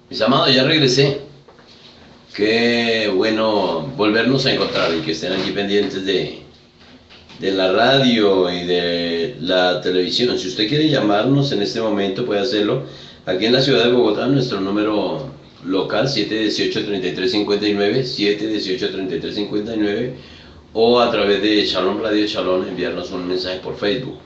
Mis amados, ya regresé. Qué bueno volvernos a encontrar y que estén aquí pendientes de la radio y de la televisión. Si usted quiere llamarnos en este momento, puede hacerlo. Aquí en la ciudad de Bogotá, nuestro número local 718-3359, 718-3359, o a través de Shalom Radio Shalom, enviarnos un mensaje por Facebook,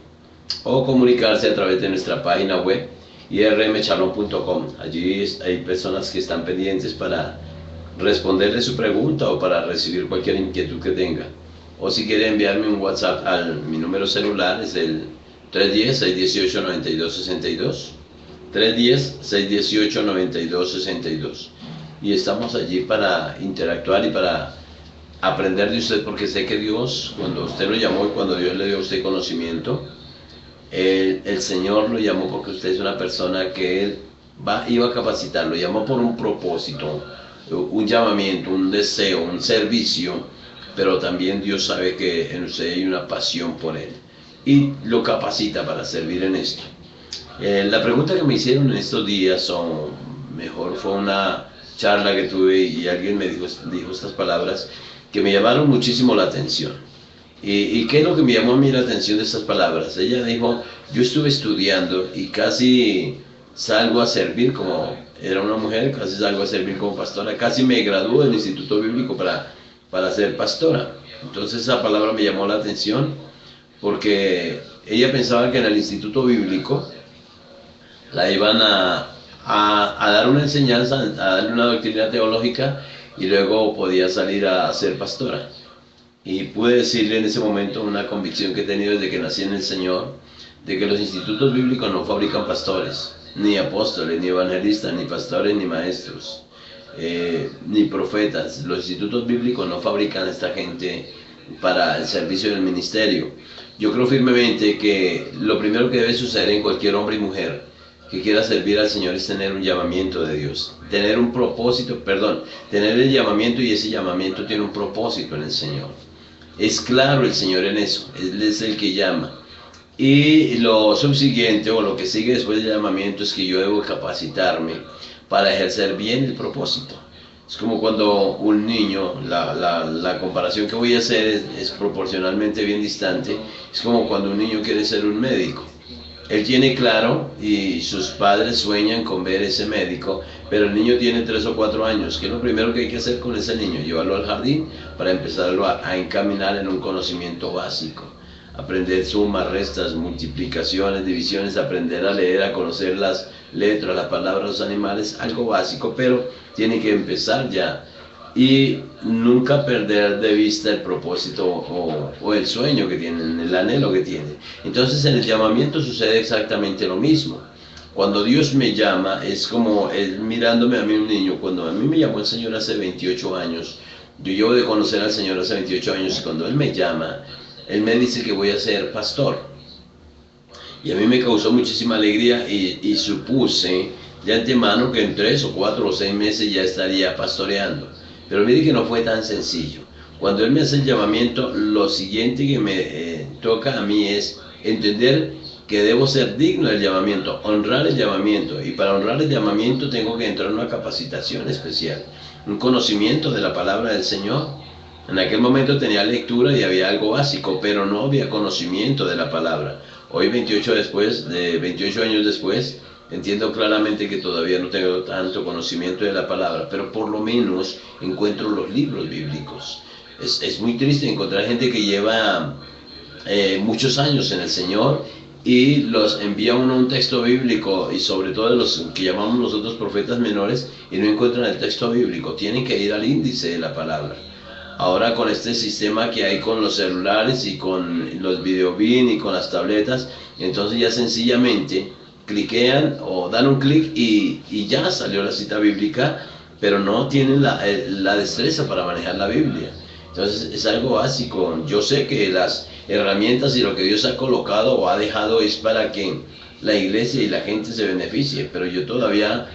o comunicarse a través de nuestra página web irmchalon.com. Allí hay personas que están pendientes para responderle su pregunta o para recibir cualquier inquietud que tenga. O si quiere enviarme un WhatsApp mi número celular, es el 310-618-9262. 310-618-9262. Y estamos allí para interactuar y para aprender de usted, porque sé que Dios, cuando usted lo llamó y cuando Dios le dio a usted conocimiento, el Señor lo llamó porque usted es una persona que Él iba a capacitar, lo llamó por un propósito, un llamamiento, un deseo, un servicio, pero también Dios sabe que en usted hay una pasión por Él y lo capacita para servir en esto. La pregunta que me hicieron en estos días, o mejor fue una charla que tuve y alguien me dijo estas palabras que me llamaron muchísimo la atención. ¿Y qué es lo que me llamó a mí la atención de estas palabras? Ella dijo: yo estuve estudiando y casi salgo a servir, como era una mujer, casi salgo a servir como pastora, casi me graduó del Instituto Bíblico para ser pastora. Entonces esa palabra me llamó la atención porque ella pensaba que en el Instituto Bíblico la iban a dar una enseñanza, a darle una doctrina teológica, y luego podía salir a ser pastora. Y pude decirle en ese momento una convicción que he tenido desde que nací en el Señor, de que los institutos bíblicos no fabrican pastores, ni apóstoles, ni evangelistas, ni pastores, ni maestros, ni profetas. Los institutos bíblicos no fabrican a esta gente para el servicio del ministerio. Yo creo firmemente que lo primero que debe suceder en cualquier hombre y mujer que quiera servir al Señor es tener un llamamiento de Dios, tener un propósito, tener el llamamiento, y ese llamamiento tiene un propósito en el Señor. Es claro el Señor en eso, Él es el que llama. Y lo subsiguiente, o lo que sigue después del llamamiento, es que yo debo capacitarme para ejercer bien el propósito. Es como cuando un niño, la comparación que voy a hacer es proporcionalmente bien distante, es como cuando un niño quiere ser un médico. Él tiene claro, y sus padres sueñan con ver ese médico, pero el niño tiene 3 o 4 años. ¿Qué es lo primero que hay que hacer con ese niño? Llevarlo al jardín para empezarlo a encaminar en un conocimiento básico. Aprender sumas, restas, multiplicaciones, divisiones, aprender a leer, a conocer las letras, las palabras, los animales, algo básico, pero tiene que empezar ya. Y nunca perder de vista el propósito o el sueño que tienen, el anhelo que tienen. Entonces en el llamamiento sucede exactamente lo mismo. Cuando Dios me llama, es como Él mirándome a mí, un niño. Cuando a mí me llamó el Señor hace 28 años, yo llevo de conocer al Señor hace 28 años, y cuando Él me llama, Él me dice que voy a ser pastor. Y a mí me causó muchísima alegría, y supuse de antemano que en 3 o 4 o 6 meses ya estaría pastoreando. Pero mire que no fue tan sencillo. Cuando Él me hace el llamamiento, lo siguiente que me toca a mí es entender que debo ser digno del llamamiento, honrar el llamamiento. Y para honrar el llamamiento tengo que entrar en una capacitación especial, un conocimiento de la palabra del Señor. En aquel momento tenía lectura y había algo básico, pero no había conocimiento de la palabra. Hoy, 28 años después, entiendo claramente que todavía no tengo tanto conocimiento de la palabra, pero por lo menos encuentro los libros bíblicos. Es muy triste encontrar gente que lleva muchos años en el Señor y los envía uno un texto bíblico, y sobre todo de los que llamamos nosotros profetas menores, y no encuentran el texto bíblico. Tienen que ir al índice de la palabra. Ahora, con este sistema que hay con los celulares y con los videobin y con las tabletas, entonces ya sencillamente cliquean o dan un clic y ya salió la cita bíblica, pero no tienen la destreza para manejar la Biblia. Entonces es algo básico. Yo sé que las herramientas y lo que Dios ha colocado o ha dejado es para que la iglesia y la gente se beneficie, pero yo todavía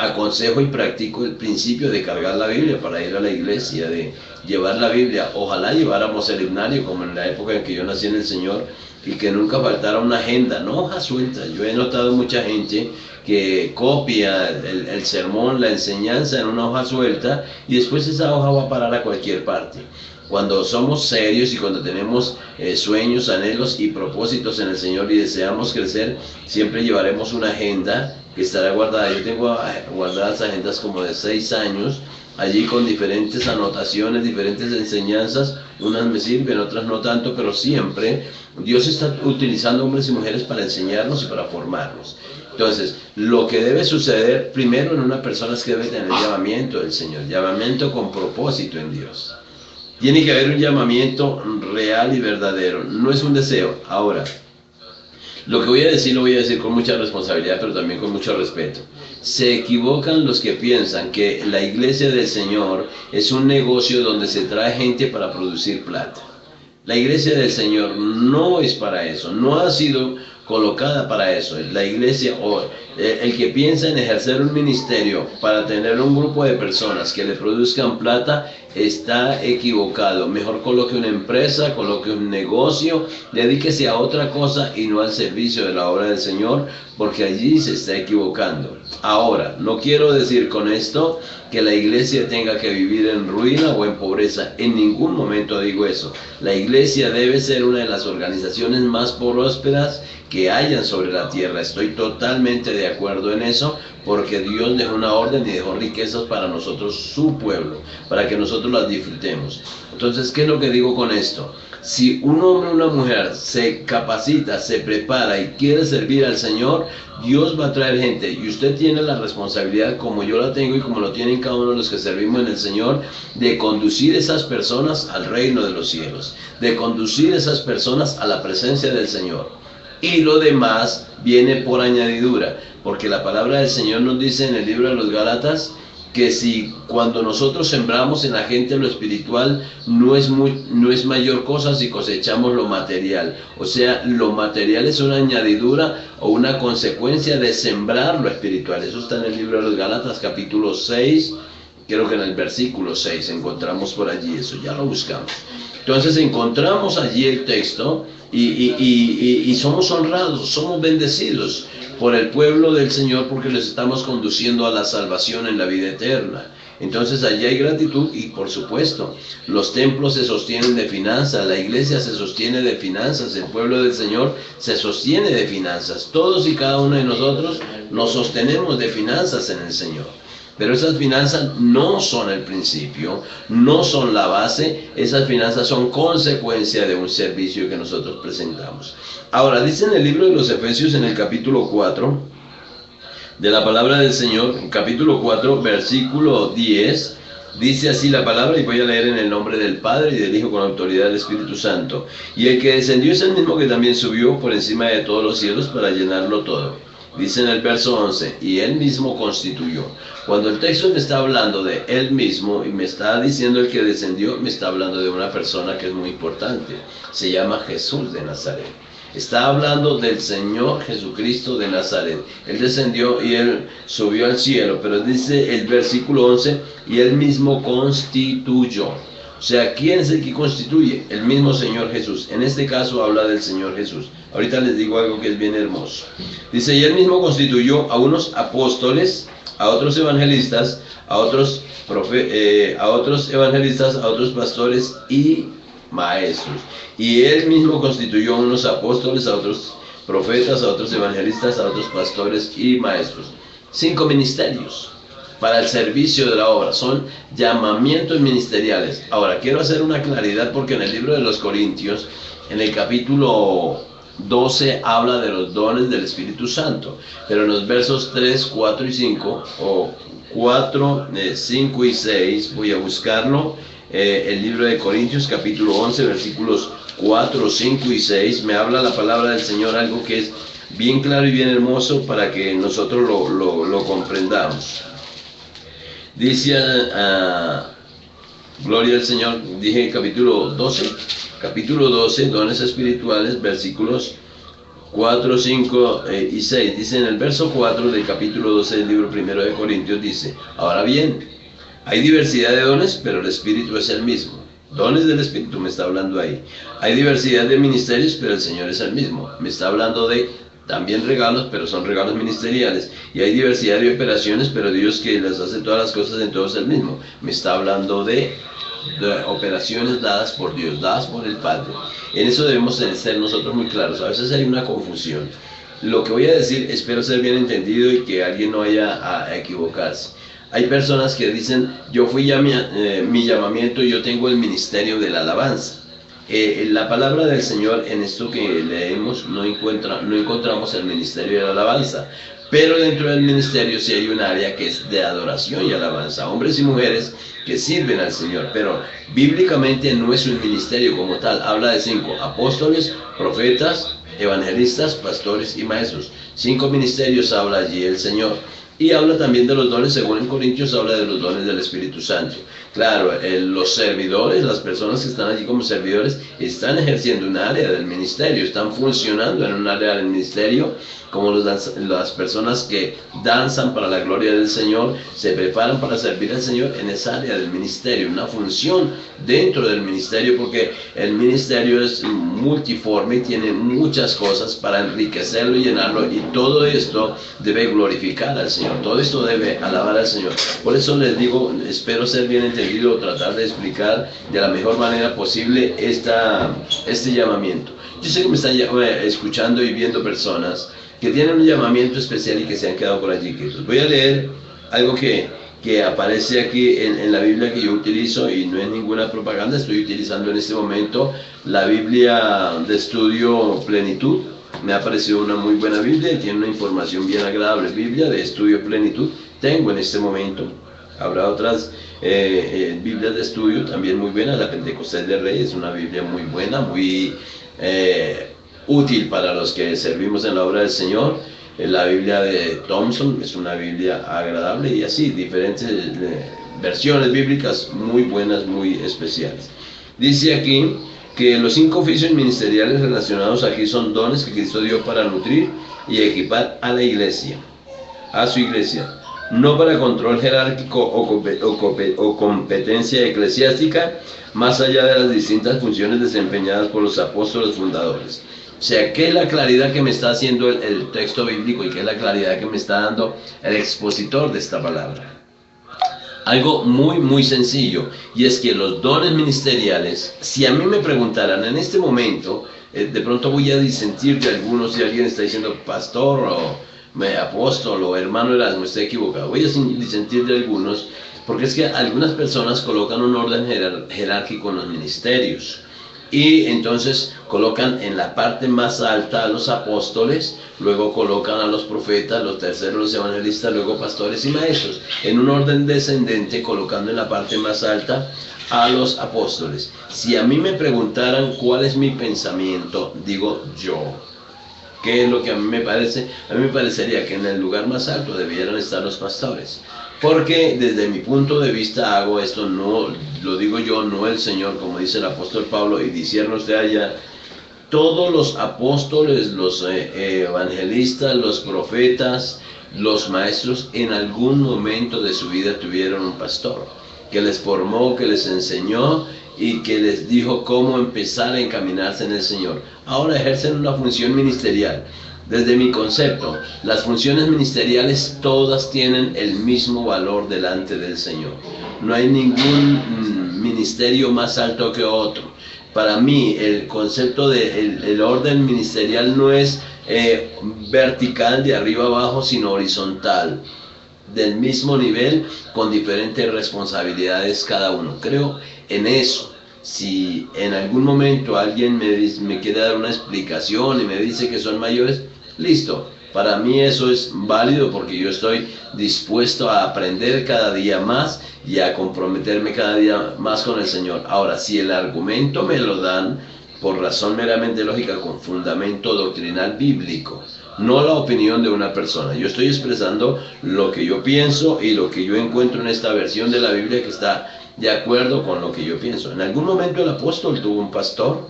aconsejo y practico el principio de cargar la Biblia para ir a la iglesia, de llevar la Biblia. Ojalá lleváramos el himnario como en la época en que yo nací en el Señor, y que nunca faltara una agenda, no hoja suelta. Yo he notado mucha gente que copia el sermón, la enseñanza en una hoja suelta, y después esa hoja va a parar a cualquier parte. Cuando somos serios y cuando tenemos sueños, anhelos y propósitos en el Señor y deseamos crecer, siempre llevaremos una agenda que estará guardada. Yo tengo guardadas agendas como de 6 años, allí con diferentes anotaciones, diferentes enseñanzas. Unas me sirven, otras no tanto, pero siempre Dios está utilizando hombres y mujeres para enseñarnos y para formarnos. Entonces, lo que debe suceder primero en una persona es que debe tener llamamiento del Señor, llamamiento con propósito en Dios. Tiene que haber un llamamiento real y verdadero, no es un deseo. Ahora, lo que voy a decir lo voy a decir con mucha responsabilidad, pero también con mucho respeto. Se equivocan los que piensan que la iglesia del Señor es un negocio donde se trae gente para producir plata. La iglesia del Señor no es para eso, no ha sido colocada para eso. La iglesia, o el que piensa en ejercer un ministerio para tener un grupo de personas que le produzcan plata, está equivocado. Mejor coloque una empresa, coloque un negocio, dedíquese a otra cosa y no al servicio de la obra del Señor, porque allí se está equivocando. Ahora, no quiero decir con esto que la iglesia tenga que vivir en ruina o en pobreza. En ningún momento digo eso. La iglesia debe ser una de las organizaciones más prósperas que hayan sobre la tierra. Estoy totalmente de acuerdo en eso, porque Dios dejó una orden y dejó riquezas para nosotros, su pueblo, para que nosotros las disfrutemos. Entonces, ¿qué es lo que digo con esto? Si un hombre o una mujer se capacita, se prepara y quiere servir al Señor, Dios va a traer gente, y usted tiene la responsabilidad, como yo la tengo y como lo tienen cada uno de los que servimos en el Señor, de conducir esas personas al reino de los cielos, de conducir esas personas a la presencia del Señor. Y lo demás viene por añadidura, porque la palabra del Señor nos dice en el libro de los Gálatas que si cuando nosotros sembramos en la gente lo espiritual, no es mayor cosa si cosechamos lo material. O sea, lo material es una añadidura o una consecuencia de sembrar lo espiritual. Eso está en el libro de los Gálatas, capítulo 6, creo que en el versículo 6 encontramos por allí eso, ya lo buscamos. Entonces encontramos allí el texto y somos honrados, somos bendecidos por el pueblo del Señor, porque les estamos conduciendo a la salvación en la vida eterna. Entonces allí hay gratitud, y por supuesto los templos se sostienen de finanzas, la iglesia se sostiene de finanzas, el pueblo del Señor se sostiene de finanzas. Todos y cada uno de nosotros nos sostenemos de finanzas en el Señor. Pero esas finanzas no son el principio, no son la base. Esas finanzas son consecuencia de un servicio que nosotros presentamos. Ahora, dice en el libro de los Efesios, en el capítulo 4, de la palabra del Señor, capítulo 4, versículo 10, dice así la palabra, y voy a leer en el nombre del Padre y del Hijo con autoridad del Espíritu Santo. Y el que descendió es el mismo que también subió por encima de todos los cielos para llenarlo todo. Dice en el verso 11, y Él mismo constituyó. Cuando el texto me está hablando de Él mismo y me está diciendo el que descendió, me está hablando de una persona que es muy importante. Se llama Jesús de Nazaret. Está hablando del Señor Jesucristo de Nazaret. Él descendió y Él subió al cielo, pero dice el versículo 11, y Él mismo constituyó. O sea, ¿quién es el que constituye? El mismo Señor Jesús. En este caso habla del Señor Jesús. Ahorita les digo algo que es bien hermoso. Dice, y Él mismo constituyó a unos apóstoles, a otros evangelistas, a otros evangelistas, a otros pastores y maestros. Y Él mismo constituyó a unos apóstoles, a otros profetas, a otros evangelistas, a otros pastores y maestros. 5 ministerios para el servicio de la obra, son llamamientos ministeriales. Ahora, quiero hacer una claridad, porque en el libro de los Corintios, en el capítulo 12, habla de los dones del Espíritu Santo, pero en los versos 3, 4 y 5, o 4, 5 y 6, voy a buscarlo, el libro de Corintios, capítulo 11, versículos 4, 5 y 6, me habla la palabra del Señor, algo que es bien claro y bien hermoso para que nosotros lo comprendamos. Dice, gloria al Señor, dije capítulo 12, dones espirituales, versículos 4, 5 y 6. Dice en el verso 4 del capítulo 12 del libro primero de Corintios, dice: ahora bien, hay diversidad de dones, pero el Espíritu es el mismo. Dones del Espíritu me está hablando ahí. Hay diversidad de ministerios, pero el Señor es el mismo. Me está hablando de también regalos, pero son regalos ministeriales. Y hay diversidad de operaciones, pero Dios que las hace todas las cosas en todos el mismo. Me está hablando de operaciones dadas por Dios, dadas por el Padre. En eso debemos ser nosotros muy claros. A veces hay una confusión. Lo que voy a decir, espero ser bien entendido y que alguien no vaya a equivocarse. Hay personas que dicen: yo fui ya mi llamamiento, yo tengo el ministerio de la alabanza. La palabra del Señor en esto que leemos no encontramos el ministerio de la alabanza, pero dentro del ministerio sí hay un área que es de adoración y alabanza, hombres y mujeres que sirven al Señor, pero bíblicamente no es un ministerio como tal. Habla de 5: apóstoles, profetas, evangelistas, pastores y maestros. 5 ministerios habla allí el Señor. Y habla también de los dones, según en Corintios habla de los dones del Espíritu Santo. Claro, los servidores, las personas que están allí como servidores, están ejerciendo un área del ministerio, están funcionando en un área del ministerio, como las personas que danzan para la gloria del Señor, se preparan para servir al Señor en esa área del ministerio, una función dentro del ministerio, porque el ministerio es multiforme y tiene muchas cosas para enriquecerlo y llenarlo, y todo esto debe glorificar al Señor, todo esto debe alabar al Señor. Por eso les digo, espero ser bien entendido, tratar de explicar de la mejor manera posible este llamamiento. Yo sé que me están escuchando y viendo personas que tienen un llamamiento especial y que se han quedado por allí quietos. Voy a leer algo que aparece aquí en la Biblia que yo utilizo, y no es ninguna propaganda. Estoy utilizando en este momento la Biblia de Estudio Plenitud. Me ha parecido una muy buena Biblia, tiene una información bien agradable. Biblia de Estudio Plenitud tengo en este momento. Habrá otras Biblias de estudio también muy buenas. La Pentecostés de Rey es una Biblia muy buena, muy útil para los que servimos en la obra del Señor. La Biblia de Thompson es una Biblia agradable, y así diferentes versiones bíblicas muy buenas, muy especiales. Dice aquí que los 5 oficios ministeriales relacionados aquí son dones que Cristo dio para nutrir y equipar a la iglesia, a su iglesia, no para control jerárquico o competencia eclesiástica, más allá de las distintas funciones desempeñadas por los apóstoles fundadores. O sea, ¿qué es la claridad que me está haciendo el texto bíblico, y qué es la claridad que me está dando el expositor de esta palabra? Algo muy muy sencillo, y es que los dones ministeriales, si a mí me preguntaran en este momento, de pronto voy a disentir de algunos. Si alguien está diciendo pastor o apóstol o hermano Erasmo, está equivocado. Voy a disentir de algunos, porque es que algunas personas colocan un orden jerárquico en los ministerios, y entonces colocan en la parte más alta a los apóstoles, luego colocan a los profetas, los terceros los evangelistas, luego pastores y maestros, en un orden descendente, colocando en la parte más alta a los apóstoles. Si a mí me preguntaran cuál es mi pensamiento, digo yo, ¿qué es lo que a mí me parece? A mí me parecería que en el lugar más alto debieran estar los pastores. Porque desde mi punto de vista hago esto, no lo digo yo, no el Señor, como dice el apóstol Pablo, y discierne usted allá. Todos los apóstoles, los evangelistas, los profetas, los maestros, en algún momento de su vida tuvieron un pastor que les formó, que les enseñó y que les dijo cómo empezar a encaminarse en el Señor. Ahora ejercen una función ministerial. Desde mi concepto, las funciones ministeriales todas tienen el mismo valor delante del Señor. No hay ningún ministerio más alto que otro. Para mí, el concepto del orden ministerial no es vertical de arriba abajo, sino horizontal, del mismo nivel, con diferentes responsabilidades cada uno. Creo en eso. Si en algún momento alguien me quiere dar una explicación y me dice que son mayores, listo, para mí eso es válido, porque yo estoy dispuesto a aprender cada día más y a comprometerme cada día más con el Señor. Ahora, si el argumento me lo dan por razón meramente lógica, con fundamento doctrinal bíblico, no la opinión de una persona, yo estoy expresando lo que yo pienso y lo que yo encuentro en esta versión de la Biblia que está de acuerdo con lo que yo pienso. En algún momento el apóstol tuvo un pastor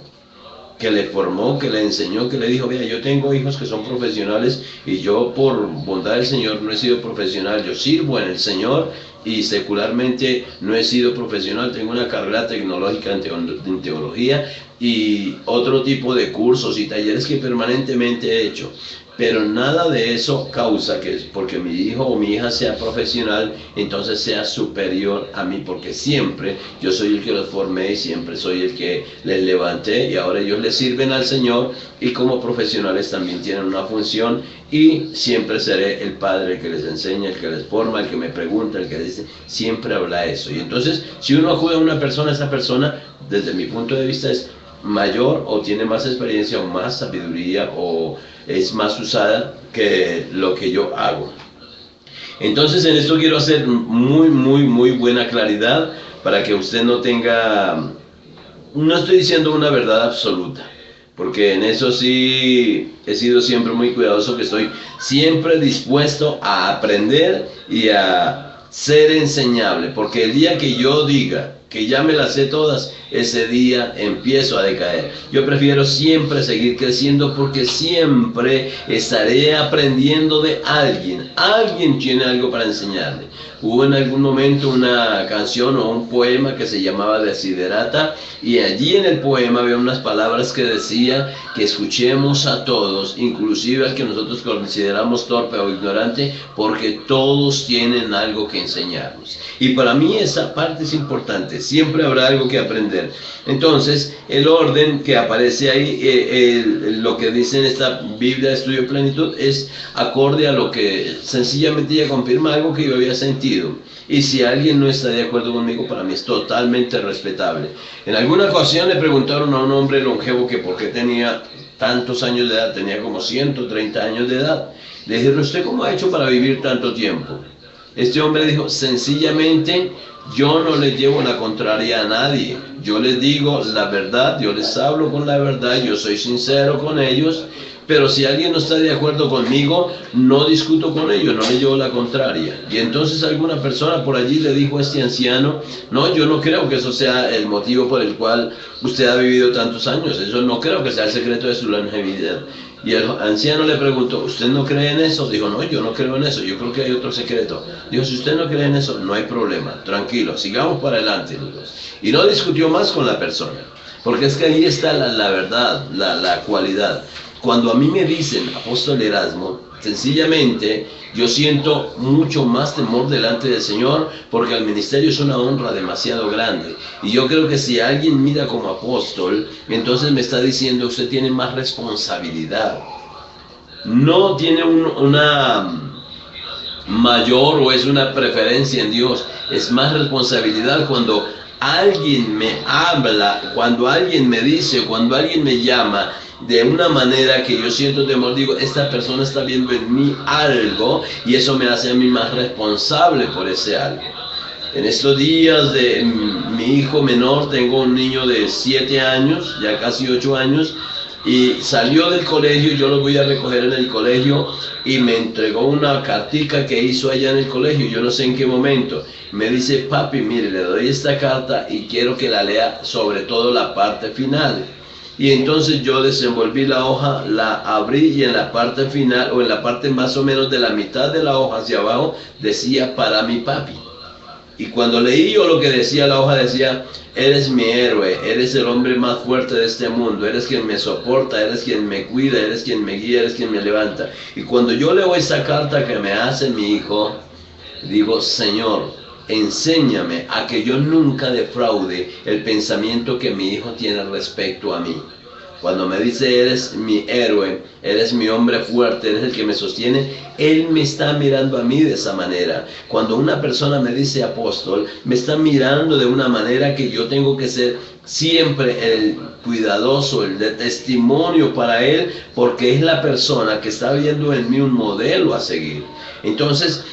que le formó, que le enseñó, que le dijo, mira, yo tengo hijos que son profesionales y yo por bondad del Señor no he sido profesional, yo sirvo en el Señor y secularmente no he sido profesional, tengo una carrera tecnológica en teología y otro tipo de cursos y talleres que permanentemente he hecho. Pero nada de eso causa que porque mi hijo o mi hija sea profesional, entonces sea superior a mí, porque siempre yo soy el que los formé y siempre soy el que les levanté y ahora ellos le sirven al Señor y como profesionales también tienen una función y siempre seré el padre, el que les enseña, el que les forma, el que me pregunta, el que dice, siempre habla eso. Y entonces si uno acude a una persona, esa persona desde mi punto de vista es mayor o tiene más experiencia o más sabiduría o es más usada que lo que yo hago. Entonces en esto quiero hacer muy buena claridad para que usted no tenga, no estoy diciendo una verdad absoluta, porque en eso sí he sido siempre muy cuidadoso, que estoy siempre dispuesto a aprender y a ser enseñable, porque el día que yo diga que ya me las sé todas, ese día empiezo a decaer. Yo prefiero siempre seguir creciendo porque siempre estaré aprendiendo de alguien. Alguien tiene algo para enseñarle. Hubo en algún momento una canción o un poema que se llamaba Desiderata y allí en el poema había unas palabras que decía que escuchemos a todos, inclusive al que nosotros consideramos torpe o ignorante, porque todos tienen algo que enseñarnos. Y para mí esa parte es importante, siempre habrá algo que aprender. Entonces, el orden que aparece ahí, lo que dice en esta Biblia de Estudio Plenitud, es acorde a lo que sencillamente ella confirma algo que yo había sentido. Y si alguien no está de acuerdo conmigo, para mí es totalmente respetable. En alguna ocasión le preguntaron a un hombre longevo que por qué tenía tantos años de edad, tenía como 130 años de edad. Le dijeron, ¿usted cómo ha hecho para vivir tanto tiempo? Este hombre dijo, sencillamente, yo no les llevo la contraria a nadie. Yo les digo la verdad, yo les hablo con la verdad, yo soy sincero con ellos. Pero si alguien no está de acuerdo conmigo, no discuto con ellos, no le llevo la contraria. Y entonces alguna persona por allí le dijo a este anciano, no, yo no creo que eso sea el motivo por el cual usted ha vivido tantos años, eso no creo que sea el secreto de su longevidad. Y el anciano le preguntó, ¿usted no cree en eso? Dijo, no, yo no creo en eso, yo creo que hay otro secreto. Dijo, si usted no cree en eso, no hay problema, tranquilo, sigamos para adelante. Y no discutió más con la persona, porque es que ahí está la verdad, la cualidad. Cuando a mí me dicen apóstol Erasmo, sencillamente yo siento mucho más temor delante del Señor porque el ministerio es una honra demasiado grande. Y yo creo que si alguien mira como apóstol, entonces me está diciendo usted tiene más responsabilidad. No tiene una mayor o es una preferencia en Dios, es más responsabilidad cuando alguien me habla, cuando alguien me dice, cuando alguien me llama de una manera que yo siento temor, digo, esta persona está viendo en mí algo y eso me hace a mí más responsable por ese algo. En estos días de mi hijo menor, tengo un niño de 7 años, ya casi 8 años, y salió del colegio, yo lo voy a recoger en el colegio y me entregó una cartica que hizo allá en el colegio, yo no sé en qué momento. Me dice, papi, mire, le doy esta carta y quiero que la lea, sobre todo la parte final. Y entonces yo desenvolví la hoja, la abrí y en la parte final, o en la parte más o menos de la mitad de la hoja hacia abajo, decía para mi papi. Y cuando leí yo lo que decía la hoja, decía, eres mi héroe, eres el hombre más fuerte de este mundo, eres quien me soporta, eres quien me cuida, eres quien me guía, eres quien me levanta. Y cuando yo leo esa carta que me hace mi hijo, digo, Señor, enséñame a que yo nunca defraude el pensamiento que mi hijo tiene respecto a mí. Cuando me dice, eres mi héroe, eres mi hombre fuerte, eres el que me sostiene, él me está mirando a mí de esa manera. Cuando una persona me dice apóstol, me está mirando de una manera que yo tengo que ser siempre el cuidadoso, el de testimonio para él, porque es la persona que está viendo en mí un modelo a seguir. Entonces,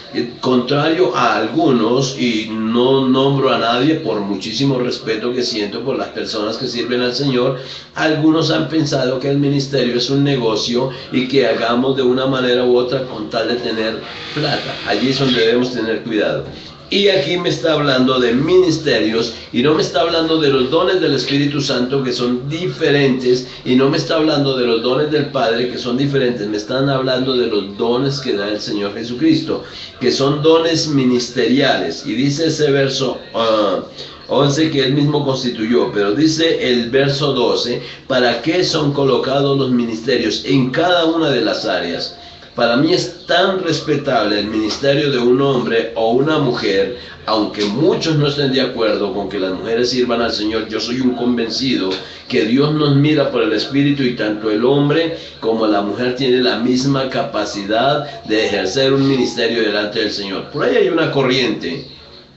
contrario a algunos, y no nombro a nadie por muchísimo respeto que siento por las personas que sirven al Señor, algunos han pensado que el ministerio es un negocio y que hagamos de una manera u otra con tal de tener plata. Allí es donde debemos tener cuidado. Y aquí me está hablando de ministerios y no me está hablando de los dones del Espíritu Santo que son diferentes y no me está hablando de los dones del Padre que son diferentes, me están hablando de los dones que da el Señor Jesucristo, que son dones ministeriales. Y dice ese verso 11 que él mismo constituyó, pero dice el verso 12, ¿para qué son colocados los ministerios en cada una de las áreas? Para mí es tan respetable el ministerio de un hombre o una mujer, aunque muchos no estén de acuerdo con que las mujeres sirvan al Señor. Yo soy un convencido que Dios nos mira por el Espíritu y tanto el hombre como la mujer tienen la misma capacidad de ejercer un ministerio delante del Señor. Por ahí hay una corriente.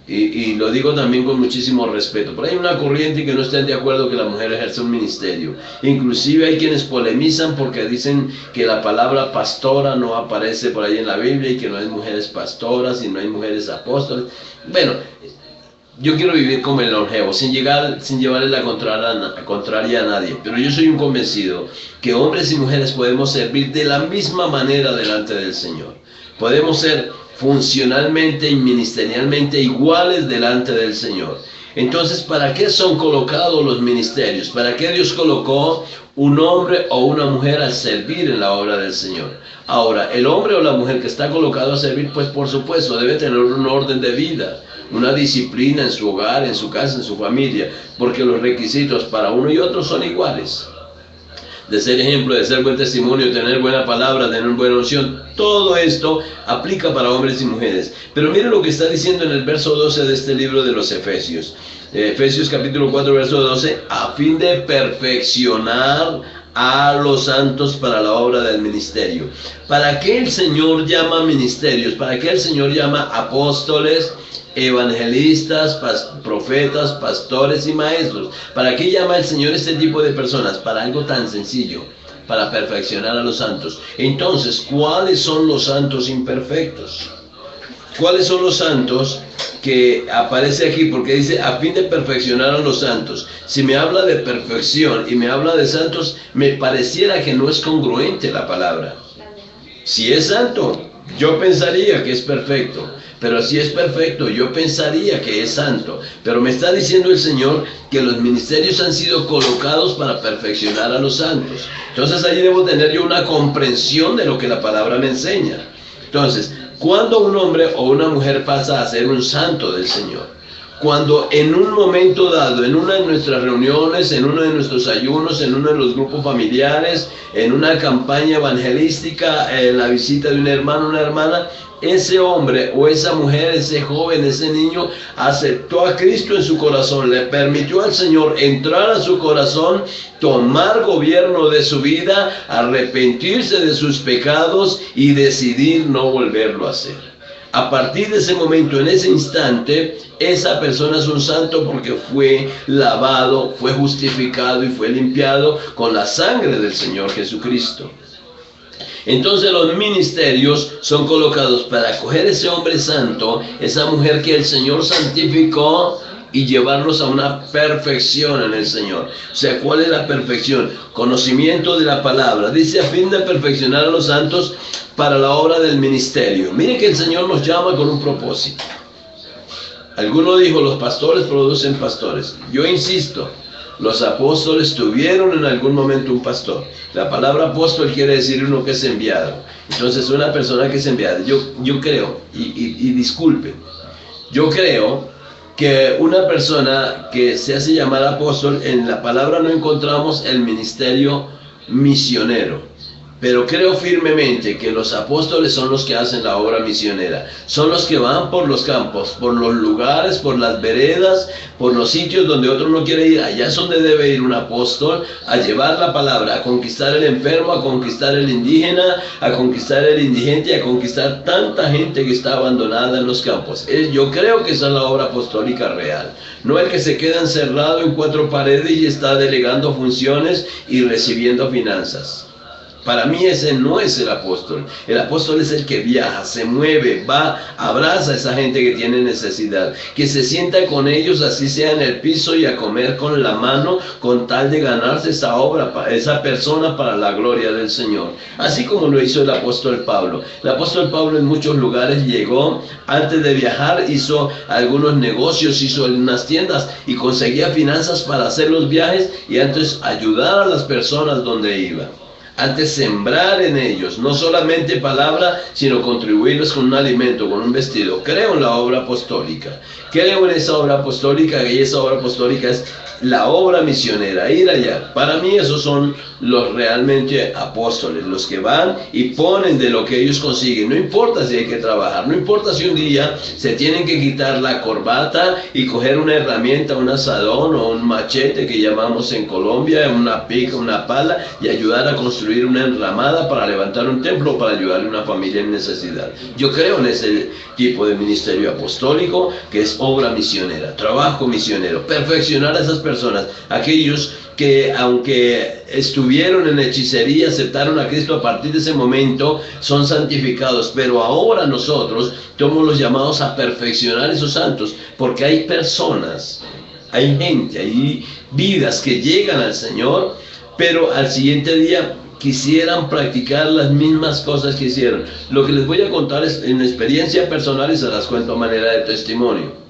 Y lo digo también con muchísimo respeto. Por ahí hay una corriente que no estén de acuerdo que la mujer ejerce un ministerio. Inclusive hay quienes polemizan porque dicen que la palabra pastora no aparece por ahí en la Biblia y que no hay mujeres pastoras y no hay mujeres apóstoles. Bueno, yo quiero vivir como el longevo, sin llevarle la contraria a nadie. Pero yo soy un convencido que hombres y mujeres podemos servir de la misma manera delante del Señor. Podemos ser funcionalmente y ministerialmente iguales delante del Señor. Entonces, ¿para qué son colocados los ministerios? ¿Para qué Dios colocó un hombre o una mujer a servir en la obra del Señor? Ahora, el hombre o la mujer que está colocado a servir, pues por supuesto debe tener un orden de vida, una disciplina en su hogar, en su casa, en su familia, porque los requisitos para uno y otro son iguales. De ser ejemplo, de ser buen testimonio, tener buena palabra, tener buena unción, todo esto aplica para hombres y mujeres. Pero mire lo que está diciendo en el verso 12 de este libro de los Efesios. Efesios capítulo 4, verso 12, a fin de perfeccionar a los santos para la obra del ministerio. ¿Para qué el Señor llama ministerios? ¿Para qué el Señor llama apóstoles, evangelistas, profetas, pastores y maestros? ¿Para qué llama el Señor este tipo de personas? Para algo tan sencillo, para perfeccionar a los santos. Entonces, ¿cuáles son los santos imperfectos? ¿Cuáles son los santos que aparece aquí? Porque dice a fin de perfeccionar a los santos. Si me habla de perfección y me habla de santos, me pareciera que no es congruente la palabra. Si es santo, yo pensaría que es perfecto. Pero si es perfecto, yo pensaría que es santo. Pero me está diciendo el Señor que los ministerios han sido colocados para perfeccionar a los santos. Entonces ahí debo tener yo una comprensión de lo que la palabra me enseña. Entonces, ¿cuándo un hombre o una mujer pasa a ser un santo del Señor? Cuando en un momento dado, en una de nuestras reuniones, en uno de nuestros ayunos, en uno de los grupos familiares, en una campaña evangelística, en la visita de un hermano o una hermana, ese hombre o esa mujer, ese joven, ese niño, aceptó a Cristo en su corazón, le permitió al Señor entrar a su corazón, tomar gobierno de su vida, arrepentirse de sus pecados y decidir no volverlo a hacer. A partir de ese momento, en ese instante, esa persona es un santo porque fue lavado, fue justificado y fue limpiado con la sangre del Señor Jesucristo. Entonces los ministerios son colocados para acoger ese hombre santo, esa mujer que el Señor santificó y llevarlos a una perfección en el Señor. O sea, ¿cuál es la perfección? Conocimiento de la palabra. Dice a fin de perfeccionar a los santos para la obra del ministerio. Miren que el Señor nos llama con un propósito. Alguno dijo, los pastores producen pastores. Yo insisto, los apóstoles tuvieron en algún momento un pastor. La palabra apóstol quiere decir uno que es enviado. Entonces una persona que es enviada. Yo creo, y disculpen, yo creo que una persona que se hace llamar apóstol, en la palabra no encontramos el ministerio misionero. Pero creo firmemente que los apóstoles son los que hacen la obra misionera. Son los que van por los campos, por los lugares, por las veredas, por los sitios donde otro no quiere ir. Allá es donde debe ir un apóstol a llevar la palabra, a conquistar el enfermo, a conquistar el indígena, a conquistar el indigente, a conquistar tanta gente que está abandonada en los campos. Yo creo que esa es la obra apostólica real. No el que se queda encerrado en cuatro paredes y está delegando funciones y recibiendo finanzas. Para mí ese no es el apóstol. El apóstol es el que viaja, se mueve, va, abraza a esa gente que tiene necesidad, que se sienta con ellos, así sea en el piso, y a comer con la mano, con tal de ganarse esa obra, esa persona, para la gloria del Señor. Así como lo hizo el apóstol Pablo. El apóstol Pablo en muchos lugares llegó, antes de viajar hizo algunos negocios, hizo unas tiendas y conseguía finanzas para hacer los viajes y antes ayudar a las personas donde iba. Antes sembrar en ellos, no solamente palabra, sino contribuirles con un alimento, con un vestido. Creo en la obra apostólica, creo en esa obra apostólica, y esa obra apostólica es la obra misionera, ir allá. Para mí esos son los realmente apóstoles, los que van y ponen de lo que ellos consiguen. No importa si hay que trabajar, no importa si un día se tienen que quitar la corbata y coger una herramienta, un asadón o un machete que llamamos en Colombia, una pica, una pala, y ayudar a construir una enramada para levantar un templo, para ayudar a una familia en necesidad. Yo creo en ese tipo de ministerio apostólico que es obra misionera, trabajo misionero, perfeccionar a esas personas, aquellos que aunque estuvieron en hechicería, aceptaron a Cristo a partir de ese momento, son santificados, pero ahora nosotros somos los llamados a perfeccionar a esos santos, porque hay personas, hay gente, hay vidas que llegan al Señor, pero al siguiente día quisieran practicar las mismas cosas que hicieron. Lo que les voy a contar es en experiencia personal y se las cuento a manera de testimonio.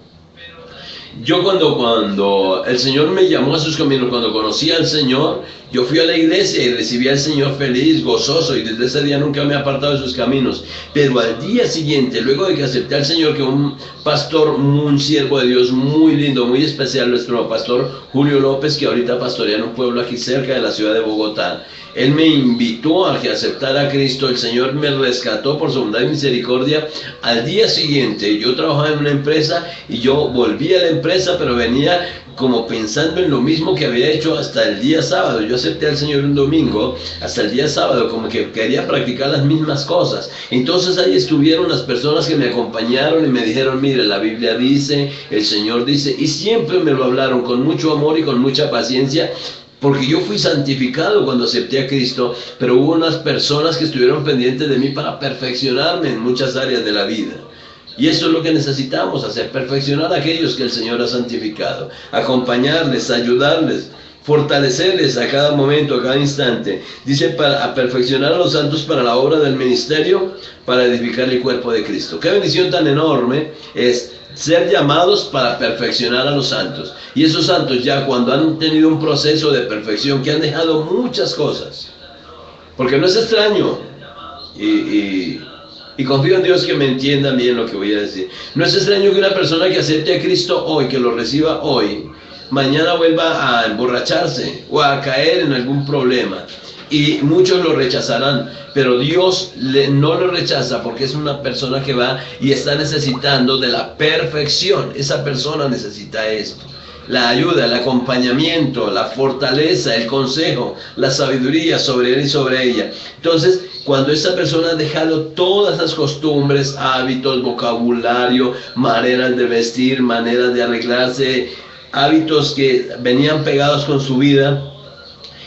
Yo cuando el Señor me llamó a sus caminos, cuando conocí al Señor, yo fui a la iglesia y recibí al Señor feliz, gozoso, y desde ese día nunca me he apartado de sus caminos. Pero al día siguiente, luego de que acepté al Señor, que un pastor, un siervo de Dios muy lindo, muy especial, nuestro pastor Julio López, que ahorita pastorea en un pueblo aquí cerca de la ciudad de Bogotá, él me invitó a que aceptara a Cristo. El Señor me rescató por su bondad y misericordia. Al día siguiente yo trabajaba en una empresa y yo volví a la empresa, pero venía como pensando en lo mismo que había hecho hasta el día sábado. Yo acepté al Señor un domingo, hasta el día sábado, como que quería practicar las mismas cosas. Entonces ahí estuvieron las personas que me acompañaron y me dijeron: mire, la Biblia dice, el Señor dice, y siempre me lo hablaron con mucho amor y con mucha paciencia, porque yo fui santificado cuando acepté a Cristo, pero hubo unas personas que estuvieron pendientes de mí para perfeccionarme en muchas áreas de la vida. Y eso es lo que necesitamos hacer, perfeccionar a aquellos que el Señor ha santificado, acompañarles, ayudarles, fortalecerles a cada momento, a cada instante. Dice, para perfeccionar a los santos para la obra del ministerio, para edificar el cuerpo de Cristo. Qué bendición tan enorme es ser llamados para perfeccionar a los santos. Y esos santos, ya cuando han tenido un proceso de perfección, que han dejado muchas cosas, porque no es extraño, y confío en Dios que me entiendan bien lo que voy a decir. No es extraño que una persona que acepte a Cristo hoy, que lo reciba hoy, mañana vuelva a emborracharse o a caer en algún problema. Y muchos lo rechazarán, pero Dios no lo rechaza, porque es una persona que va y está necesitando de la perfección. Esa persona necesita esto: la ayuda, el acompañamiento, la fortaleza, el consejo, la sabiduría sobre él y sobre ella. Entonces, cuando esa persona ha dejado todas esas costumbres, hábitos, vocabulario, maneras de vestir, maneras de arreglarse, hábitos que venían pegados con su vida,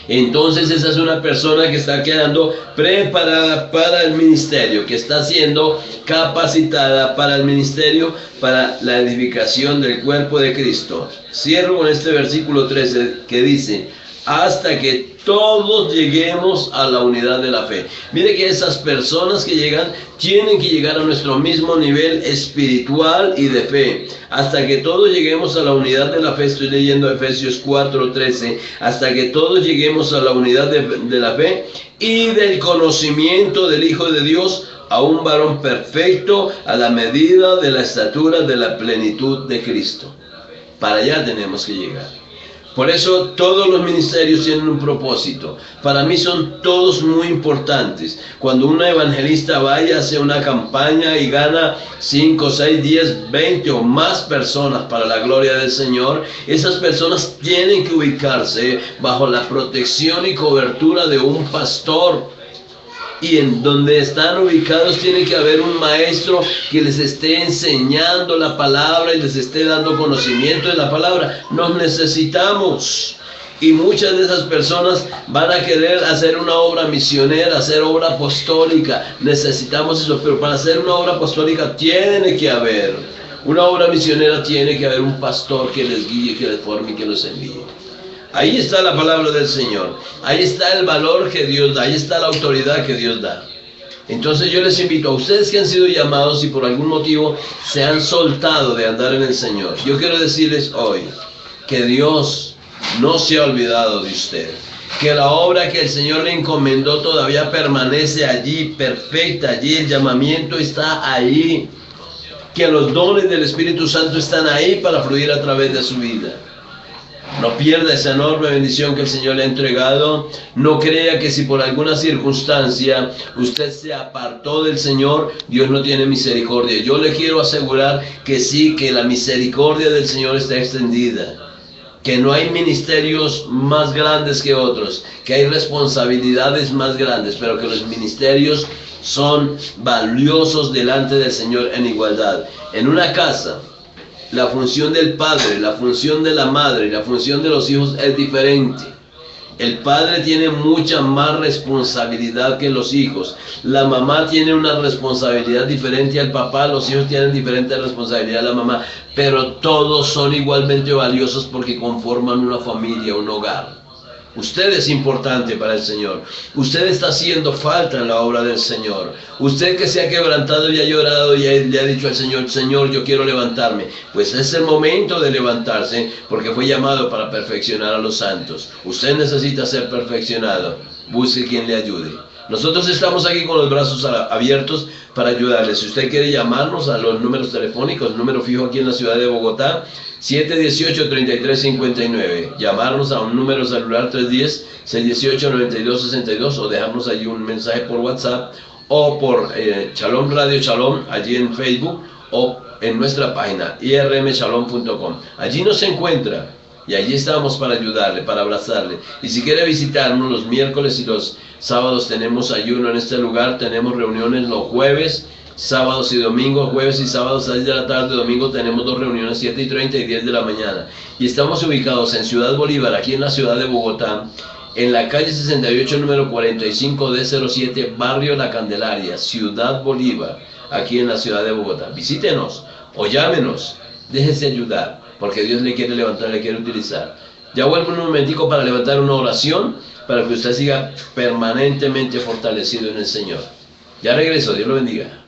entonces esa es una persona que está quedando preparada para el ministerio, que está siendo capacitada para el ministerio, para la edificación del cuerpo de Cristo. Cierro con este versículo 13 que dice: hasta que todos lleguemos a la unidad de la fe. Mire que esas personas que llegan tienen que llegar a nuestro mismo nivel espiritual y de fe. Hasta que todos lleguemos a la unidad de la fe. Estoy leyendo Efesios 4:13. Hasta que todos lleguemos a la unidad de la fe y del conocimiento del Hijo de Dios, a un varón perfecto, a la medida de la estatura de la plenitud de Cristo. Para allá tenemos que llegar. Por eso todos los ministerios tienen un propósito. Para mí son todos muy importantes. Cuando un evangelista vaya, hace una campaña y gana 5, 6, 10, 20 o más personas para la gloria del Señor, esas personas tienen que ubicarse bajo la protección y cobertura de un pastor. Y en donde están ubicados tiene que haber un maestro que les esté enseñando la palabra y les esté dando conocimiento de la palabra. Nos necesitamos. Y muchas de esas personas van a querer hacer una obra misionera, hacer obra apostólica. Necesitamos eso, pero para hacer una obra apostólica tiene que haber, una obra misionera tiene que haber un pastor que les guíe, que les forme y que los envíe. Ahí está la palabra del Señor. Ahí está el valor que Dios da. Ahí está la autoridad que Dios da. Entonces yo les invito a ustedes que han sido llamados y por algún motivo se han soltado de andar en el Señor. Yo quiero decirles hoy que Dios no se ha olvidado de usted, que la obra que el Señor le encomendó todavía permanece allí, perfecta, allí el llamamiento está ahí, que los dones del Espíritu Santo están ahí para fluir a través de su vida. No pierda esa enorme bendición que el Señor le ha entregado. No crea que si por alguna circunstancia usted se apartó del Señor, Dios no tiene misericordia. Yo le quiero asegurar que sí, que la misericordia del Señor está extendida, que no hay ministerios más grandes que otros, que hay responsabilidades más grandes, pero que los ministerios son valiosos delante del Señor en igualdad. En una casa, la función del padre, la función de la madre, la función de los hijos es diferente. El padre tiene mucha más responsabilidad que los hijos. La mamá tiene una responsabilidad diferente al papá, los hijos tienen diferente responsabilidad a la mamá, pero todos son igualmente valiosos porque conforman una familia, un hogar. Usted es importante para el Señor. Usted está haciendo falta en la obra del Señor. Usted que se ha quebrantado y ha llorado y le ha dicho al Señor, Señor, yo quiero levantarme. Pues es el momento de levantarse porque fue llamado para perfeccionar a los santos. Usted necesita ser perfeccionado. Busque quien le ayude. Nosotros estamos aquí con los brazos abiertos para ayudarle. Si usted quiere llamarnos a los números telefónicos, número fijo aquí en la ciudad de Bogotá, 718-3359. Llamarnos a un número celular 310-618-9262 o dejarnos allí un mensaje por WhatsApp o por Shalom Radio Shalom, allí en Facebook o en nuestra página irmshalom.com. Allí nos encuentra. Y allí estamos para ayudarle, para abrazarle. Y si quiere visitarnos los miércoles y los sábados tenemos ayuno en este lugar. Tenemos reuniones los jueves, sábados y domingos. Jueves y sábados 6 de la tarde, domingo tenemos 2 reuniones, 7:30 y 10 de la mañana. Y estamos ubicados en Ciudad Bolívar, aquí en la ciudad de Bogotá, en la calle 68, número 45D07, barrio La Candelaria, Ciudad Bolívar, aquí en la ciudad de Bogotá. Visítenos o llámenos, déjese ayudar, porque Dios le quiere levantar, le quiere utilizar. Ya vuelvo un momentico para levantar una oración, para que usted siga permanentemente fortalecido en el Señor. Ya regreso, Dios lo bendiga.